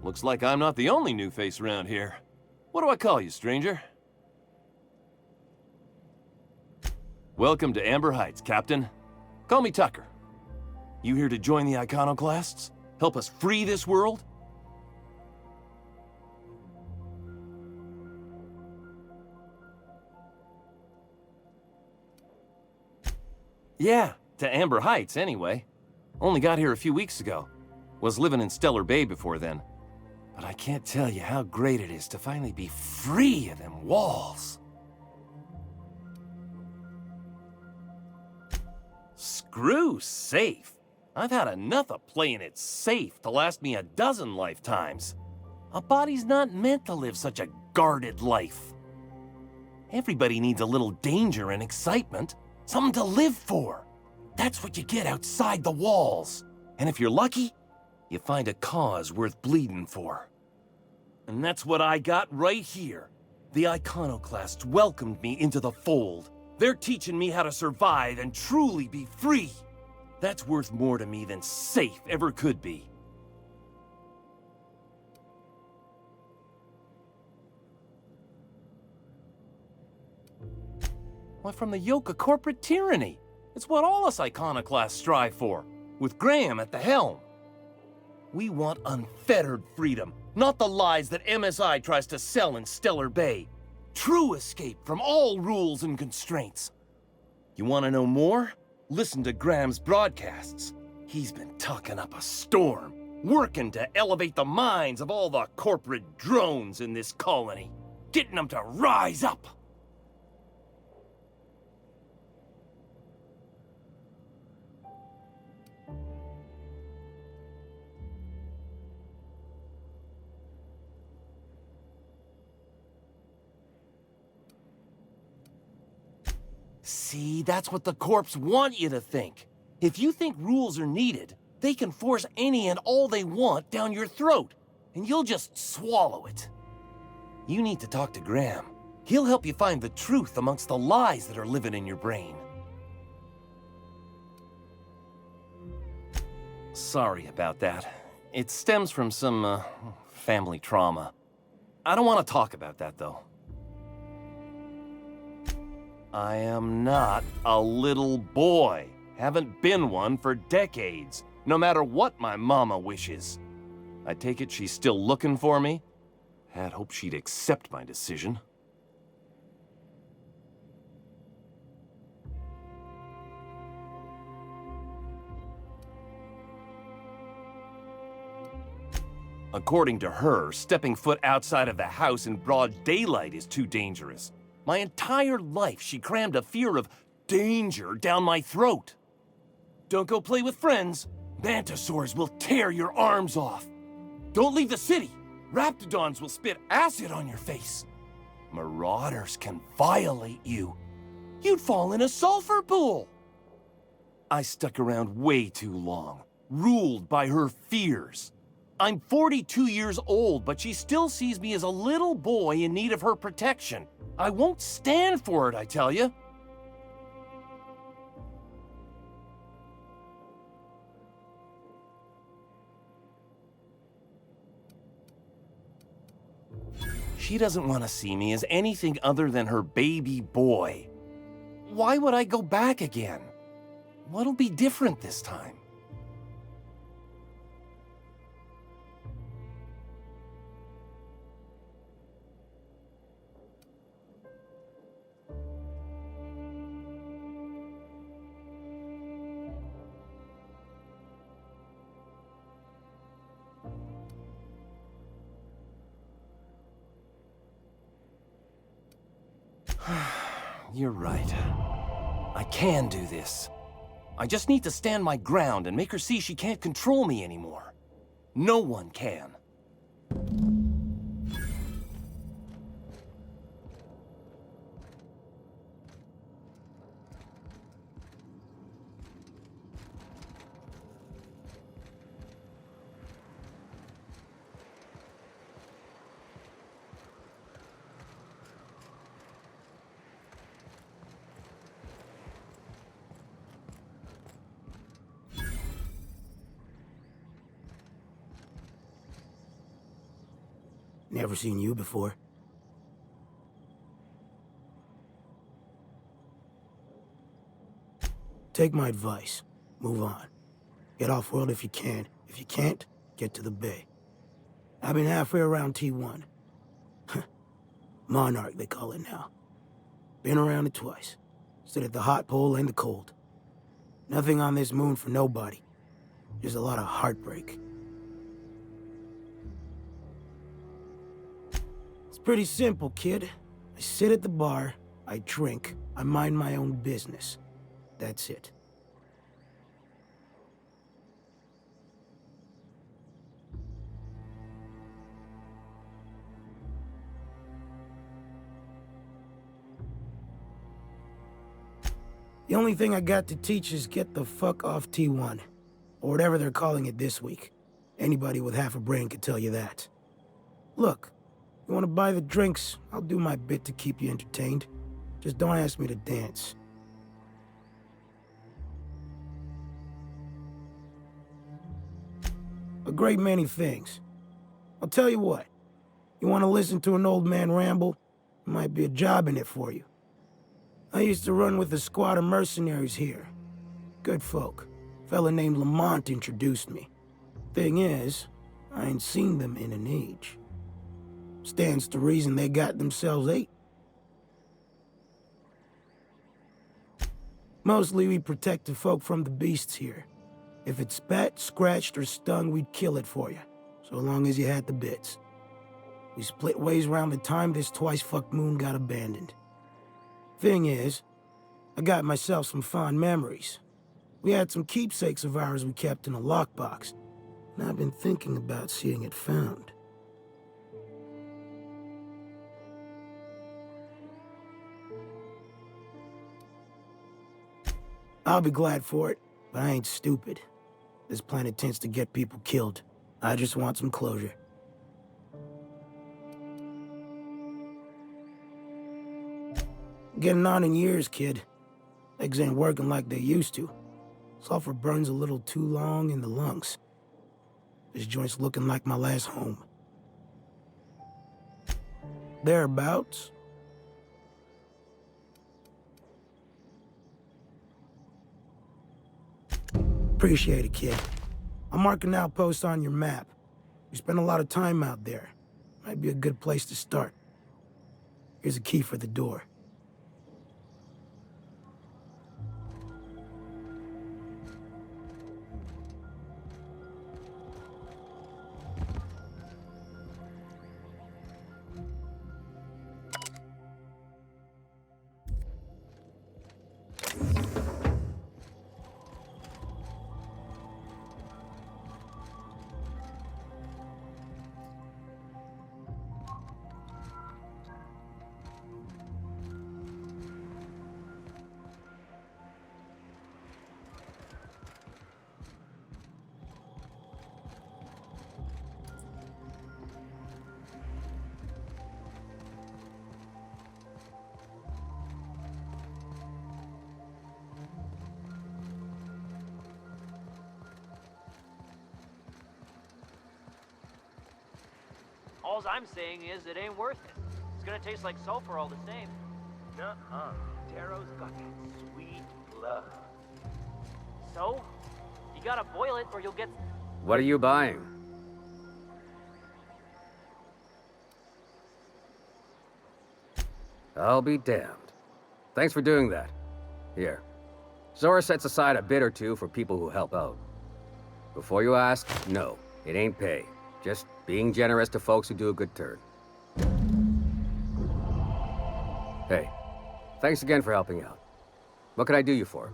Looks like I'm not the only new face around here. What do I call you, stranger? Welcome to Amber Heights, Captain. Call me Tucker. You here to join the iconoclasts? Help us free this world? Yeah, to Amber Heights, anyway. Only got here a few weeks ago. Was living in Stellar Bay before then. But I can't tell you how great it is to finally be free of them walls. Screw safe. I've had enough of playing it safe to last me a dozen lifetimes. A body's not meant to live such a guarded life. Everybody needs a little danger and excitement. Something to live for. That's what you get outside the walls. And if you're lucky, you find a cause worth bleeding for. And that's what I got right here. The iconoclasts welcomed me into the fold. They're teaching me how to survive and truly be free. That's worth more to me than safe ever could be. Why, from the yoke of corporate tyranny. It's what all us iconoclasts strive for, with Graham at the helm. We want unfettered freedom, not the lies that MSI tries to sell in Stellar Bay. True escape from all rules and constraints. You want to know more? Listen to Graham's broadcasts. He's been talking up a storm, working to elevate the minds of all the corporate drones in this colony, getting them to rise up. See, that's what the corps want you to think. If you think rules are needed, they can force any and all they want down your throat, and you'll just swallow it. You need to talk to Graham. He'll help you find the truth amongst the lies that are living in your brain. Sorry about that. It stems from some, family trauma. I don't want to talk about that, though. I am not a little boy. Haven't been one for decades, no matter what my mama wishes. I take it she's still looking for me? Had hoped she'd accept my decision. According to her, stepping foot outside of the house in broad daylight is too dangerous. My entire life, she crammed a fear of danger down my throat. Don't go play with friends. Mantisaurs will tear your arms off. Don't leave the city. Raptidons will spit acid on your face. Marauders can violate you. You'd fall in a sulfur pool. I stuck around way too long, ruled by her fears. I'm 42 years old, but she still sees me as a little boy in need of her protection. I won't stand for it, I tell you. She doesn't want to see me as anything other than her baby boy. Why would I go back again? What'll be different this time? You're right. I can do this. I just need to stand my ground and make her see she can't control me anymore. No one can. Never seen you before. Take my advice. Move on. Get off-world if you can. If you can't, get to the bay. I've been halfway around T1. Monarch, they call it now. Been around it twice. Stood at the hot pole and the cold. Nothing on this moon for nobody. Just a lot of heartbreak. It's pretty simple, kid. I sit at the bar, I drink, I mind my own business. That's it. The only thing I got to teach is get the fuck off T1. Or whatever they're calling it this week. Anybody with half a brain could tell you that. Look, you want to buy the drinks, I'll do my bit to keep you entertained. Just don't ask me to dance. A great many things. I'll tell you what. You want to listen to an old man ramble? There might be a job in it for you. I used to run with a squad of mercenaries here. Good folk. Fella named Lamont introduced me. Thing is, I ain't seen them in an age. Stands to reason they got themselves ate. Mostly we protect the folk from the beasts here. If it spat, scratched, or stung, we'd kill it for you, so long as you had the bits. We split ways around the time this twice-fucked moon got abandoned. Thing is, I got myself some fond memories. We had some keepsakes of ours we kept in a lockbox, and I've been thinking about seeing it found. I'll be glad for it, but I ain't stupid. This planet tends to get people killed. I just want some closure. Getting on in years, kid. Legs ain't working like they used to. Sulfur burns a little too long in the lungs. This joint's looking like my last home. Thereabouts. Appreciate it, kid. I'll mark an outpost on your map. We spent a lot of time out there. Might be a good place to start. Here's a key for the door. All I'm saying is it ain't worth it. It's gonna taste like sulfur all the same. Nuh-uh. Darrow's got that sweet blood. So? You gotta boil it or you'll get... What are you buying? I'll be damned. Thanks for doing that. Here. Zora sets aside a bit or two for people who help out. Before you ask, no, it ain't pay. Just being generous to folks who do a good turn. Hey, thanks again for helping out. What can I do you for?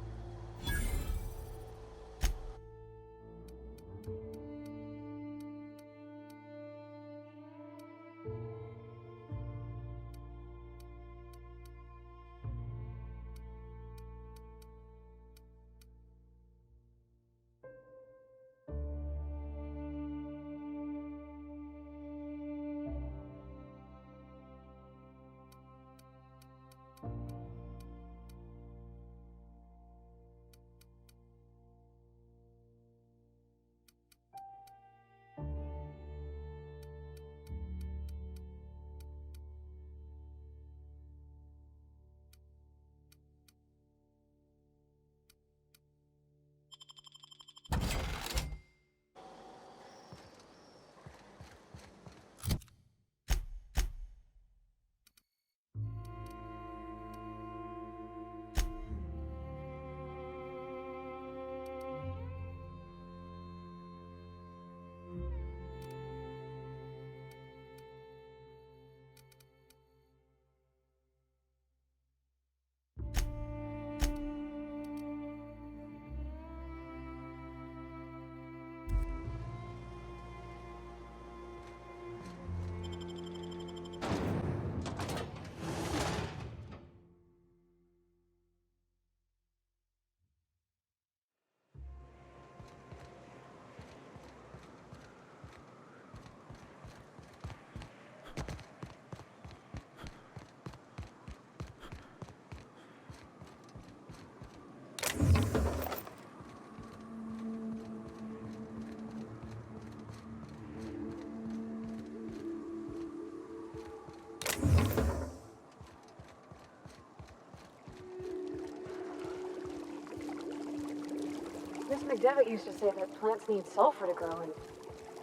McDevitt used to say that plants need sulfur to grow, and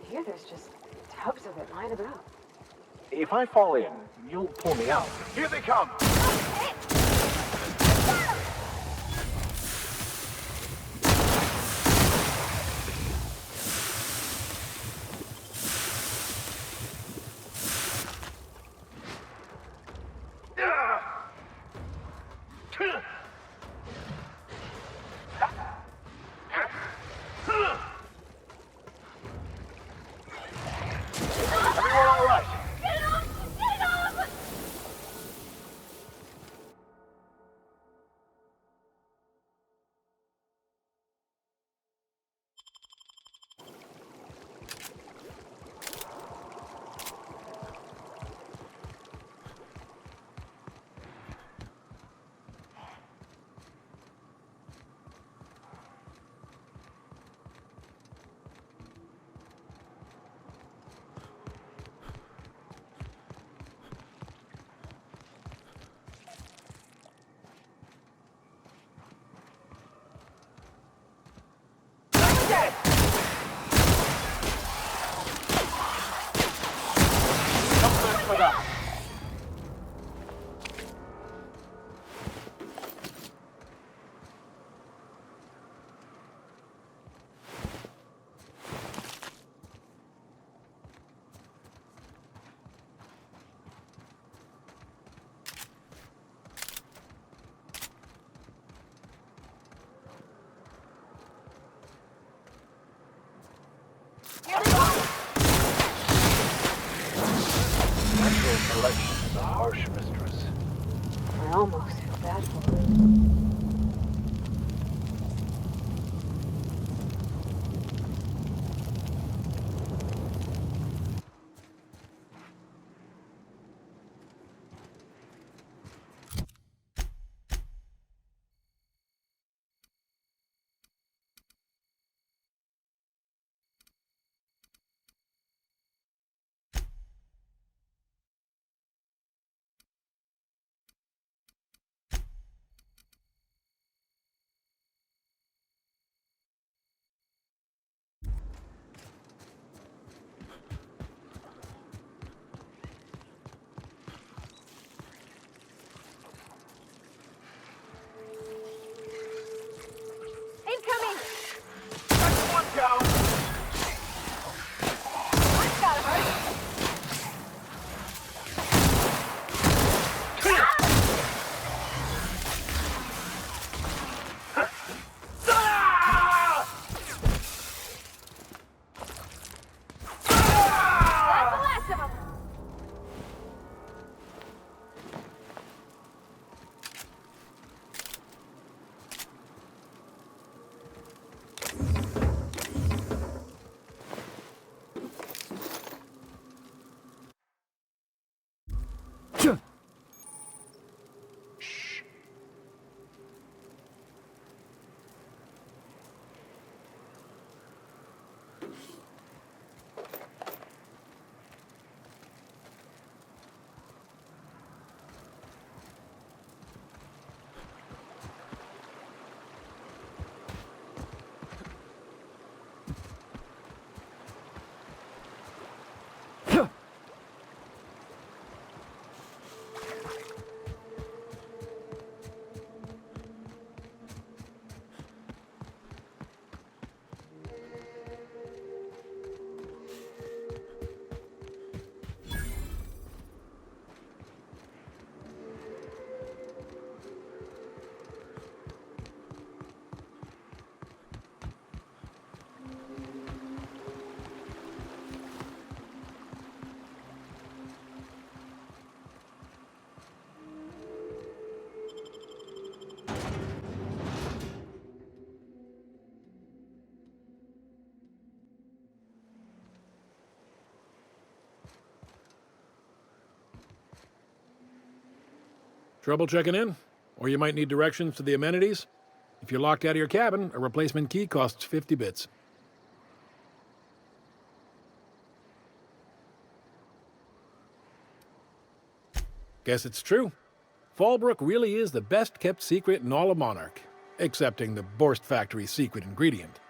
here there's just tubs of it lying about. If I fall in, you'll pull me out. Here they come! Everyone all right? Get up! Get up! Something for that. Natural selection is a harsh mistress. I almost feel bad for him. Incoming! That's one down! That's gotta hurt! That's the last of them! Trouble checking in? Or you might need directions to the amenities? If you're locked out of your cabin, a replacement key costs 50 bits. Guess it's true. Fallbrook really is the best-kept secret in all of Monarch, excepting the Borst Factory's secret ingredient,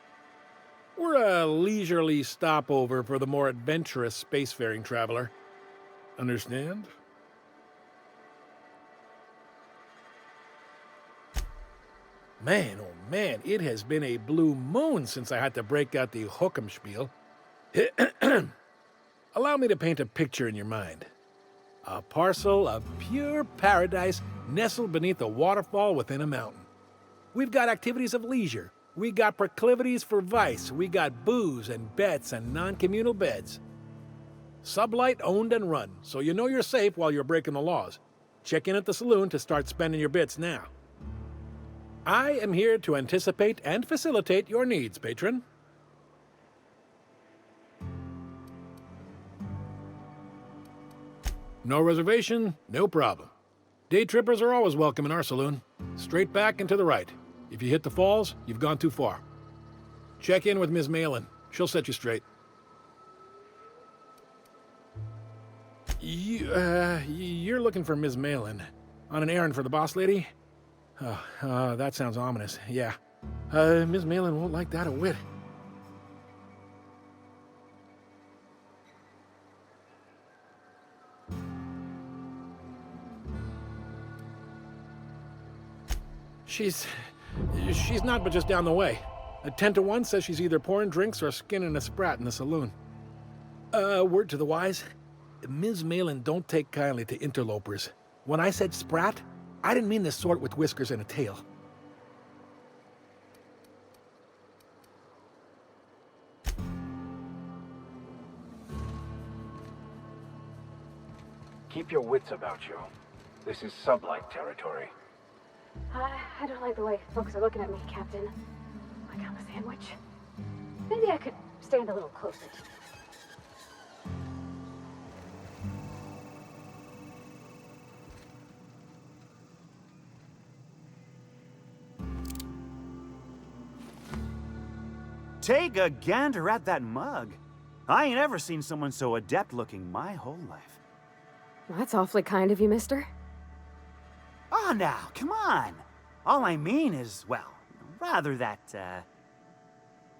We're a leisurely stopover for the more adventurous spacefaring traveler. Understand? Man, oh man, it has been a blue moon since I had to break out the Spiel. Allow me to paint a picture in your mind. A parcel of pure paradise nestled beneath a waterfall within a mountain. We've got activities of leisure. We got proclivities for vice. We got booze and bets and non-communal beds. Sublight owned and run, so you know you're safe while you're breaking the laws. Check in at the saloon to start spending your bits now. I am here to anticipate and facilitate your needs, patron. No reservation, no problem. Day trippers are always welcome in our saloon. Straight back and to the right. If you hit the falls, you've gone too far. Check in with Ms. Malin. She'll set you straight. You're looking for Ms. Malin. On an errand for the boss lady? That sounds ominous. Yeah. Ms. Malin won't like that a whit. She's not but just down the way. A 10 to 1 says she's either pouring drinks or skinning a sprat in the saloon. Word to the wise, Ms. Malin don't take kindly to interlopers. When I said sprat, I didn't mean the sort with whiskers and a tail. Keep your wits about you. This is sublight territory. I don't like the way folks are looking at me, Captain. Like I'm a sandwich. Maybe I could stand a little closer to you. Take a gander at that mug. I ain't ever seen someone so adept-looking my whole life. Well, that's awfully kind of you, mister. Oh, now, come on. All I mean is, well, rather that,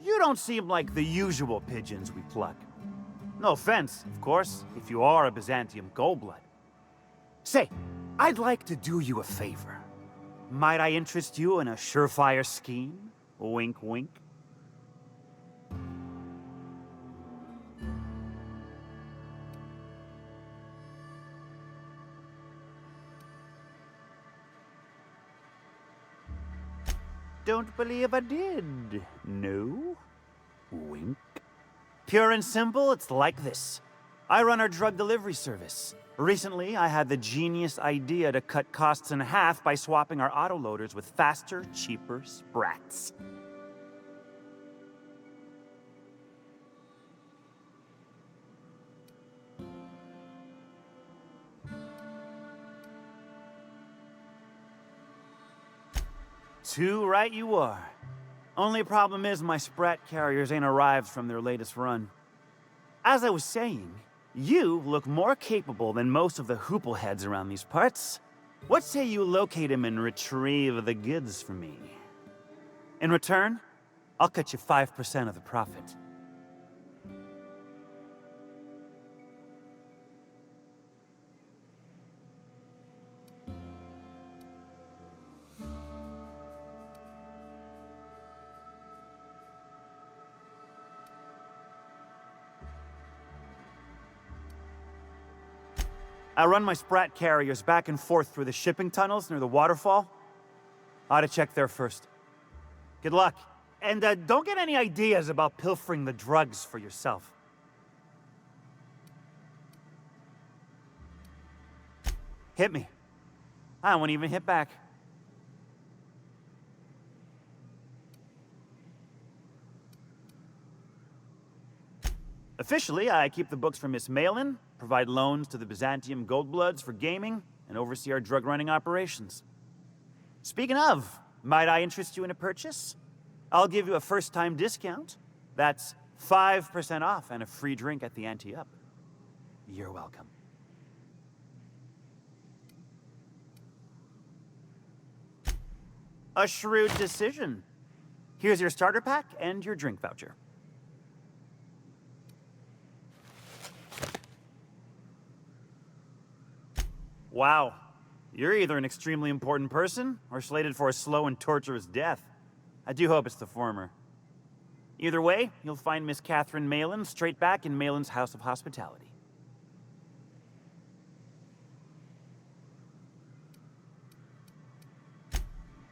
you don't seem like the usual pigeons we pluck. No offense, of course, if you are a Byzantium goldblood. Say, I'd like to do you a favor. Might I interest you in a surefire scheme? Wink, wink. Don't believe I did. No? Wink. Pure and simple, it's like this. I run our drug delivery service. Recently, I had the genius idea to cut costs in half by swapping our autoloaders with faster, cheaper sprats. Too right you are. Only problem is my sprat carriers ain't arrived from their latest run. As I was saying, you look more capable than most of the hoople heads around these parts. What say you locate him and retrieve the goods for me? In return, I'll cut you 5% of the profit. I run my sprat carriers back and forth through the shipping tunnels near the waterfall. Ought to check there first. Good luck. And don't get any ideas about pilfering the drugs for yourself. Hit me. I won't even hit back. Officially, I keep the books for Miss Malin, provide loans to the Byzantium Goldbloods for gaming, and oversee our drug-running operations. Speaking of, might I interest you in a purchase? I'll give you a first-time discount. That's 5% off and a free drink at the ante-up. You're welcome. A shrewd decision. Here's your starter pack and your drink voucher. Wow. You're either an extremely important person or slated for a slow and torturous death. I do hope it's the former. Either way, you'll find Miss Catherine Malin straight back in Malin's House of Hospitality.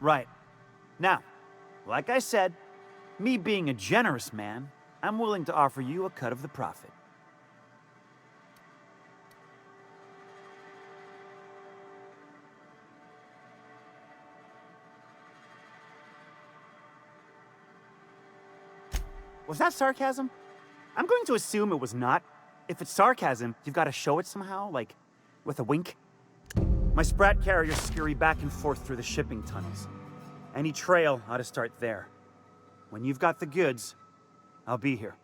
Right. Now, like I said, me being a generous man, I'm willing to offer you a cut of the profit. Was that sarcasm? I'm going to assume it was not. If it's sarcasm, you've got to show it somehow, like with a wink. My sprat carriers scurry back and forth through the shipping tunnels. Any trail ought to start there. When you've got the goods, I'll be here.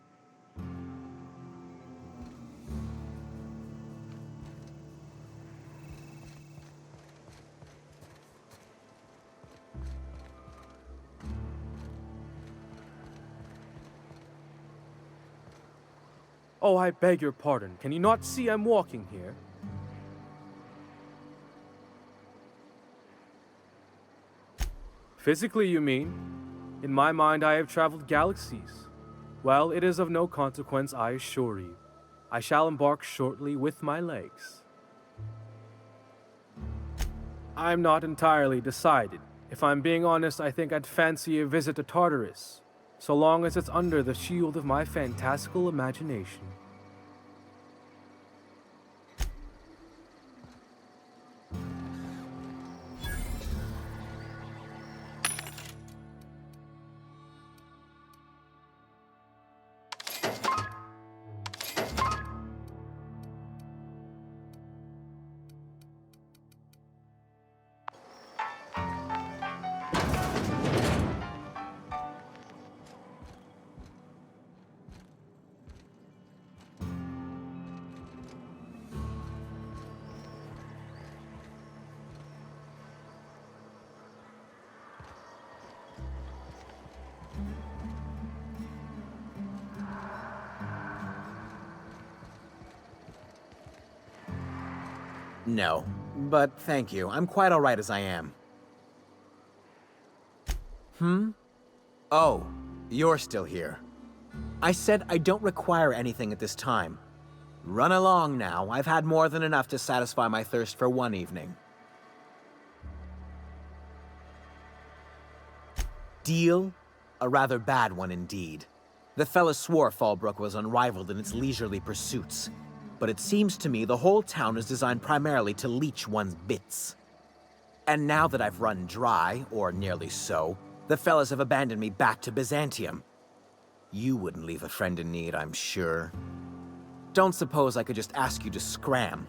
Oh, I beg your pardon. Can you not see I'm walking here? Physically, you mean? In my mind, I have traveled galaxies. Well, it is of no consequence, I assure you. I shall embark shortly with my legs. I'm not entirely decided. If I'm being honest, I think I'd fancy a visit to Tartarus, so long as it's under the shield of my fantastical imagination. No, but thank you. I'm quite all right as I am. Oh, you're still here. I said I don't require anything at this time. Run along now. I've had more than enough to satisfy my thirst for one evening. Deal? A rather bad one indeed. The fella swore Fallbrook was unrivaled in its leisurely pursuits. But it seems to me the whole town is designed primarily to leech one's bits. And now that I've run dry, or nearly so, the fellas have abandoned me back to Byzantium. You wouldn't leave a friend in need, I'm sure. Don't suppose I could just ask you to scram.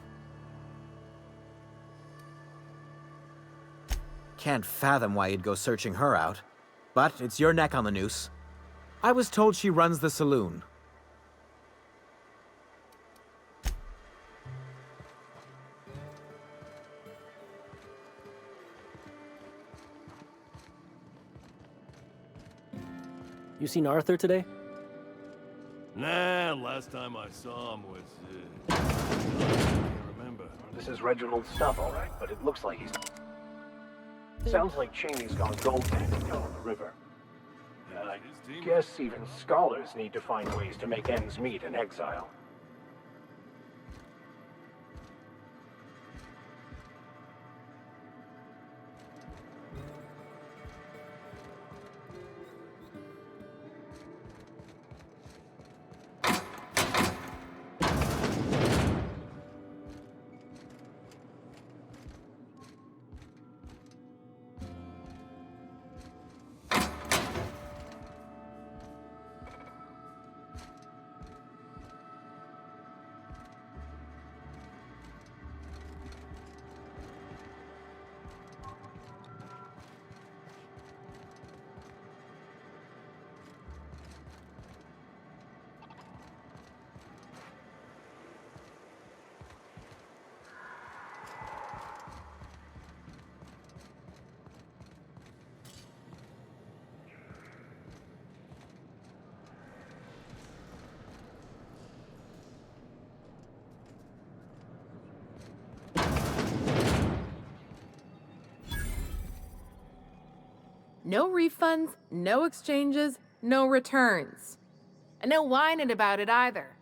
Can't fathom why you'd go searching her out, but it's your neck on the noose. I was told she runs the saloon. You seen Arthur today? Nah, last time I saw him was, I can't remember. This is Reginald's stuff, all right, but it looks like he's... Sounds like Cheney's gone gold-banding down the river. I guess even scholars need to find ways to make ends meet in exile. No refunds, no exchanges, no returns. And no whining about it either.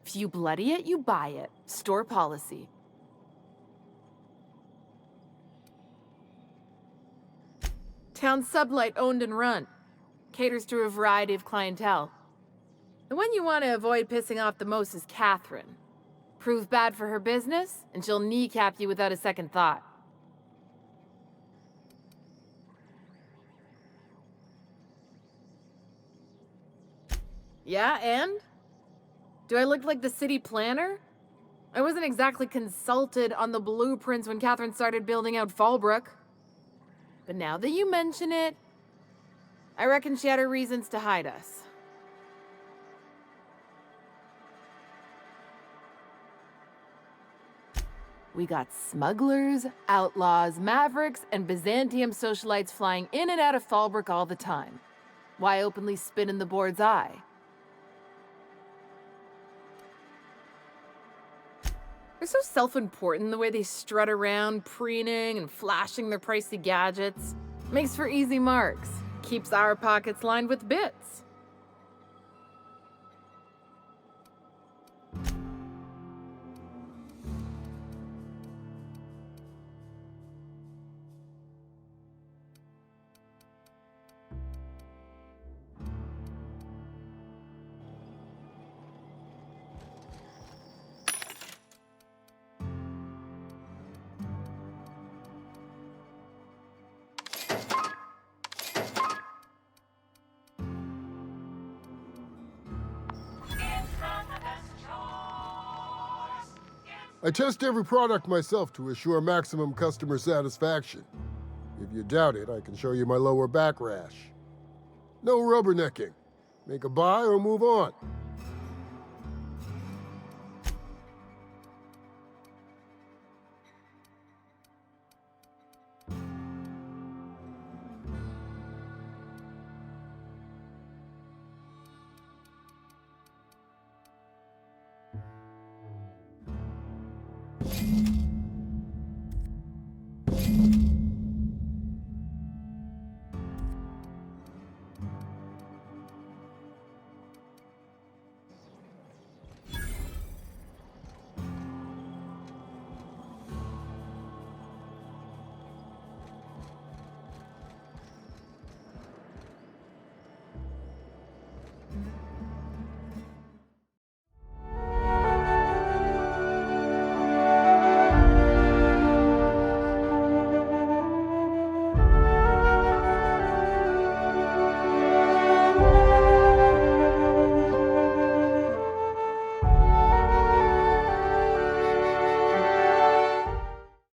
If you bloody it, you buy it. Store policy. Town sublight owned and run. Caters to a variety of clientele. The one you want to avoid pissing off the most is Catherine. Prove bad for her business, and she'll kneecap you without a second thought. Yeah, and? Do I look like the city planner? I wasn't exactly consulted on the blueprints when Catherine started building out Fallbrook. But now that you mention it, I reckon she had her reasons to hide us. We got smugglers, outlaws, mavericks, and Byzantium socialites flying in and out of Fallbrook all the time. Why openly spit in the board's eye? They're so self-important the way they strut around, preening and flashing their pricey gadgets. Makes for easy marks. Keeps our pockets lined with bits. I test every product myself to assure maximum customer satisfaction. If you doubt it, I can show you my lower back rash. No rubbernecking. Make a buy or move on.